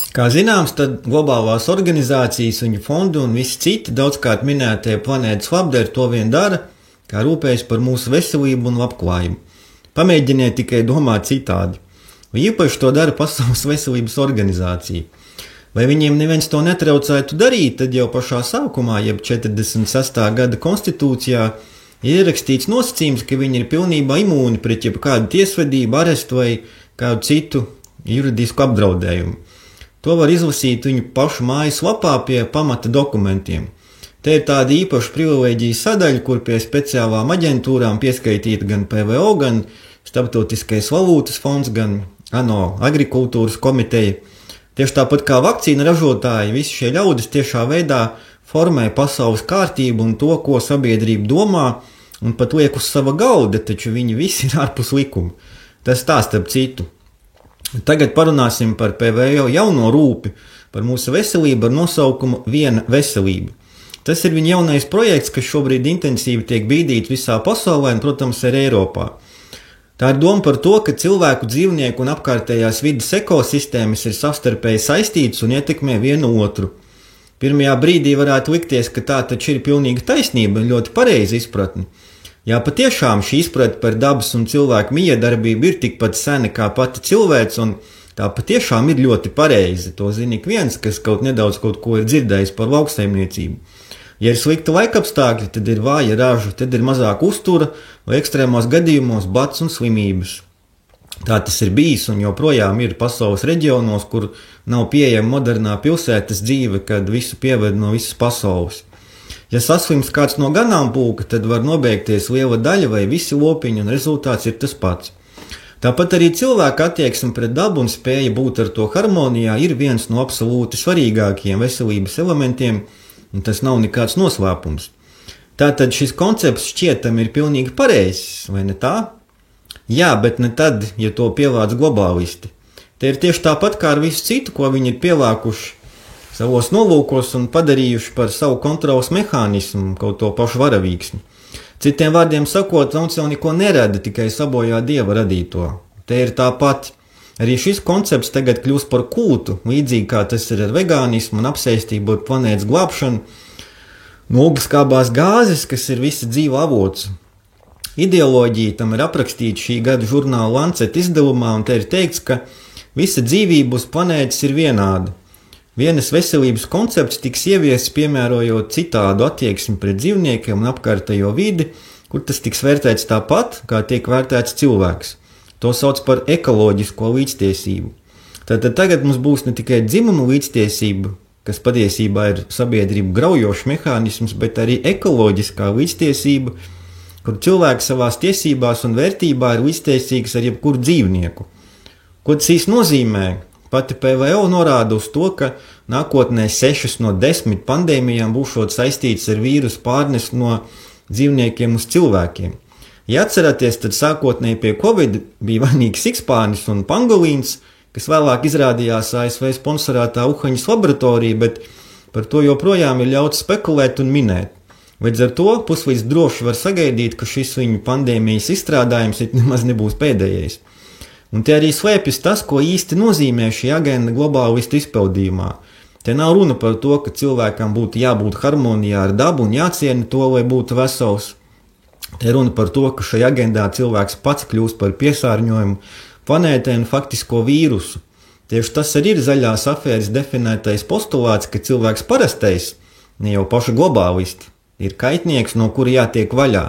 Kā zināms, tad globālās organizācijas, viņu fondi un visi citi daudzkārt minētie planētas labdari to vien dara, kā rūpējas par mūsu veselību un labklājību. Pamēģiniet tikai domāt citādi. Un īpaši to dara Pasaules veselības organizācija. Vai viņiem neviens to netraucētu darīt, tad jau pašā sākumā, jeb 46. gada konstitūcijā, ir ierakstīts nosacījums, ka viņi ir pilnībā imūni pret jebkādu tiesvedību, arestu vai kādu citu juridisku apdraudējumu. To var izlasīt viņu pašu mājas lapā pie pamata dokumentiem. Te ir tāda īpaša privileģija sadaļa, kur pie speciālām aģentūrām pieskaitīta gan PVO, gan Starptautiskais valūtas fonds, gan ANO agrikultūras komiteja. Tieši tāpat kā vakcīna ražotāji, visi šie ļaudis tiešā veidā formē pasaules kārtību un to, ko sabiedrība domā, un pat liek uz sava galda, taču viņi visi ir ārpus likuma. Tas tā starp citu. Tagad parunāsim par PVO jauno rūpi, par mūsu veselību ar nosaukumu Viena veselība. Tas ir viņa jaunais projekts, kas šobrīd intensīvi tiek bīdīts visā pasaulē un, protams, arī Eiropā. Tā ir doma par to, ka cilvēku, dzīvnieku un apkārtējās vidas ekosistēmas ir savstarpēji saistītas un ietekmē vienu otru. Pirmajā brīdī varētu likties, ka tā taču ir pilnīga taisnība un ļoti pareiza izpratne. Jā, patiešām šī izpratne par dabas un cilvēku miedarbību ir tikpat sena kā pati cilvēks, un tā patiešām ir ļoti pareiza. To zina ik viens, kas nedaudz kaut ko ir dzirdējis par lauksaimniecību. Ja ir slikti laikapstākļi, tad ir vāja raža, tad ir mazāk uztura vai ekstrēmos gadījumos bats un slimības. Tā tas ir bijis un joprojām ir pasaules reģionos, kur nav pieejama modernā pilsētas dzīve, kad visu pieved no visas pasaules. Ja saslims kāds no ganāmpulka, tad var nobeigties liela daļa vai visi lopiņi, un rezultāts ir tas pats. Tāpat arī cilvēka attieksme pret dabu un spēja būt ar to harmonijā ir viens no absolūti svarīgākajiem veselības elementiem, un tas nav nekāds noslēpums. Tātad šis koncepts šķietam ir pilnīgi pareizs, vai ne tā? Jā, bet ne tad, ja to pievāc globālisti. Te ir tieši tāpat kā ar visu citu, ko viņi ir pievākuši savos nolūkos un padarījuši par savu kontrolas mehānismu, kaut to pašu varavīksni. Citiem vārdiem sakot, launs jau neko nerada, tikai sabojā Dieva radīto. Te ir tāpat. Arī šis koncepts tagad kļūst par kultu, līdzīgi kā tas ir ar vegānismu un apsēstību ar planētas glābšanu, no ogleskābās gāzes, kas ir visa dzīva avots. Ideoloģija tam ir aprakstīta šī gada žurnāla Lancet izdevumā, un te ir teikts, ka visa dzīvība uz planētas ir vienāda. Vienas veselības koncepts tiks ieviests, piemērojot citādu attieksmi pret dzīvniekiem un apkārtējo vidi, kur tas tiks vērtēts tāpat, kā tiek vērtēts cilvēks. To sauc par ekoloģisko līdztiesību. Tātad tagad mums būs ne tikai dzimuma līdztiesība, kas patiesībā ir sabiedrību graujošs mehānisms, bet arī ekoloģiskā līdztiesība, kur cilvēks savās tiesībās un vērtībā ir līdztiesīgs ar jebkuru dzīvnieku. Ko tas īsti nozīmē? Pati PVO norāda uz to, ka nākotnē 6 no 10 pandēmijām būšot saistīts ar vīrusu pārnesu no dzīvniekiem uz cilvēkiem. Ja atceraties, tad sākotnēji pie Covid bija vainīgs sikspārnis un pangolīns, kas vēlāk izrādījās ASV sponsorētā Uhaņas laboratorija, bet par to joprojām ir ļauts spekulēt un minēt. Līdz ar to puslīdz droši var sagaidīt, ka šis viņu pandēmijas izstrādājums nemaz nebūs pēdējais. Un te arī slēpjas tas, ko īsti nozīmē šī agenda globālistu izpildījumā. Te nav runa par to, ka cilvēkam būtu jābūt harmonijā ar dabu un jāciena to, lai būtu vesels. Te runa par to, ka šajā agendā cilvēks pats kļūst par piesārņojumu planētē un faktisko vīrusu. Tieši tas arī ir zaļās afēras definētais postulāts, ka cilvēks parastais, ne jau paši globālisti, ir kaitnieks, no kura jātiek vaļā.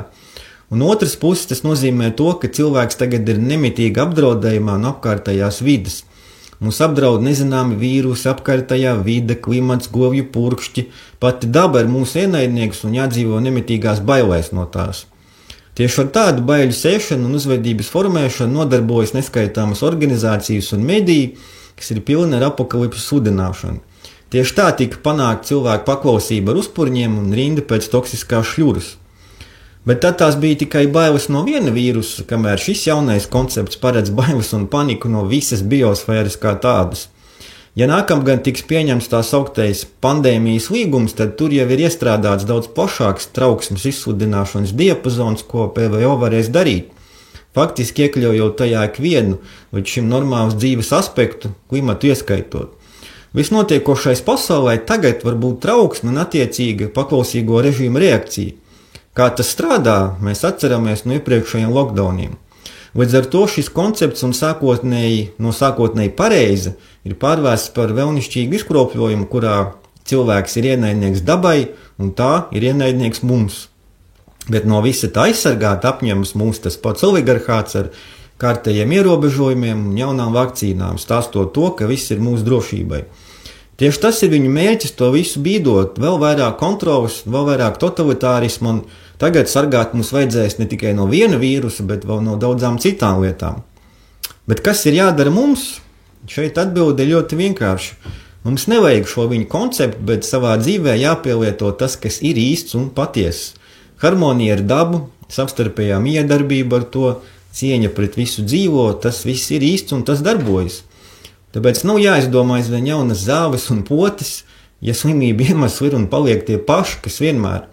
Un otras puses tas nozīmē to, ka cilvēks tagad ir nemitīgi apdraudējumā no apkārtējās vides. Mūs apdraud nezināmi vīrusi, apkārtējā vide, klimats, govju purkšķi, pati daba ir mūsu ienaidnieks un jādzīvo nemitīgās bailēs no tās. Tieši ar tādu baiļu sēšanu un uzvedības formēšanu nodarbojas neskaitāmas organizācijas un mediji, kas ir pilni ar apokalipses sludināšanu. Tieši tā tika panākt cilvēku paklausība ar uzpurņiem un rinda pēc toksiskās šļuras. Bet tad tās bija tikai bailes no viena vīrusa, kamēr šis jaunais koncepts paredz bailes un paniku no visas biosfēras kā tādas. Ja nākamgad tiks pieņemts tā sauktais pandēmijas līgums, tad tur jau ir iestrādāts daudz plašāks trauksmes izsludināšanas diapazons, ko PVO varēs darīt. Faktiski iekļaujot tajā ikvienu līdz šim normālas dzīves aspektu, klimatu ieskaitot. Visnotiekošais pasaulē tagad var būt trauksme un attiecīga paklausīgo režīmu reakcija. Kā tas strādā, mēs atceramies no iepriekšējiem lockdowniem. Līdz ar to šis koncepts un sākotnēji pareizi ir pārvērsts par vēlnišķīgu izkropļojumu, kurā cilvēks ir ienaidnieks dabai un tā ir ienaidnieks mums. Bet no visa tā aizsargāt apņemas mūs tas pats oligarhāts ar kārtējiem ierobežojumiem un jaunām vakcīnām, stāstot to, ka viss ir mūsu drošībai. Tieši tas ir viņu mērķis, to visu bīdot, vēl vairāk kontrolas, vēl vairāk totalitārismu, un tagad sargāt mums vajadzēs ne tikai no viena vīrusa, bet vēl no daudzām citām lietām. Bet kas ir jādara mums? Šeit atbilde ļoti vienkārša. Mums nevajag šo viņu konceptu, bet savā dzīvē jāpielieto tas, kas ir īsts un patiess. Harmonija ar dabu, savstarpējā miedarbība ar to, cieņa pret visu dzīvo, tas viss ir īsts un tas darbojas. Tāpēc nav jāizdomā aizvien jaunas zāves un potes, ja slimība iemesli ir un paliek tie paši, kas vienmēr.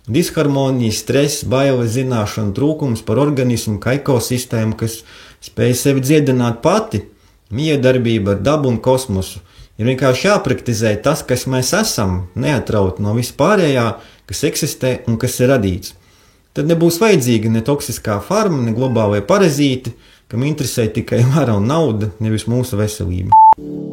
Disharmonija, stress, bailes, zināšanu trūkums par organismu, kā ekosistēmu, kas spēj sevi dziedināt pati, miedarbība ar dabu un kosmosu. Ir vienkārši jāpraktizē tas, kas mēs esam, neatraut no vispārējā, kas eksistē un kas ir radīts. Tad nebūs vajadzīga ne toksiskā farma, ne globālai parazīti, kam interesē tikai vara un nauda, nevis mūsu veselība.